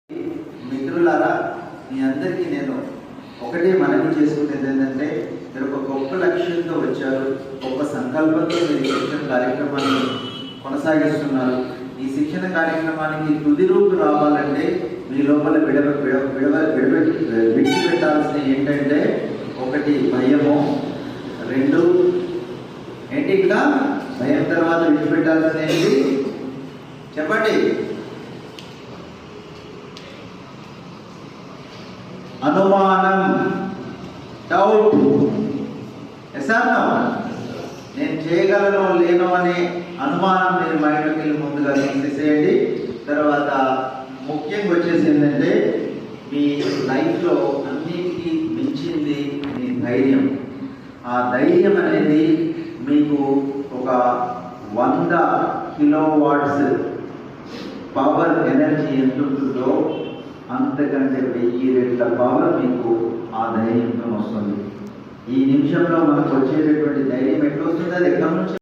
మిత్రులారా, మీ అందరికీ నేను ఒకటే మనవి చేసుకునేది ఏంటంటే, మీరు ఒక గొప్ప లక్ష్యంతో వచ్చారు, గొప్ప సంకల్పంతో మీరు ఈ శిక్షణ కార్యక్రమాన్ని కొనసాగిస్తున్నారు. ఈ శిక్షణ కార్యక్రమానికి తుది రూపు రావాలంటే మీ లోపల విడిచిపెట్టాల్సిన ఏంటంటే, ఒకటి భయము, రెండు ఏంటి ఇంకా భయం తర్వాత విడిచిపెట్టాల్సిన ఏంటి చెప్పండి, అనుమానం, డౌట్. ఎసానో నేను చేయగలను లేను అనే అనుమానం మీరు మైండ్కి వెళ్ళి ముందుగా తీసేసేయండి. తర్వాత ముఖ్యంగా వచ్చేసి ఏంటంటే, మీ లైఫ్లో అన్నిటికీ మించింది మీ ధైర్యం. ఆ ధైర్యం అనేది మీకు ఒక 100 కిలోవాట్స్ పవర్ ఎనర్జీ ఎంత ఉంటుందో అంతకంటే 1000 రెట్ల పవర్ మీకు ఆ ధైర్యంతో వస్తుంది. ఈ నిమిషంలో మనకు వచ్చేటటువంటి ధైర్యం ఎట్లా వస్తుంది? అది ఎక్కడి నుంచి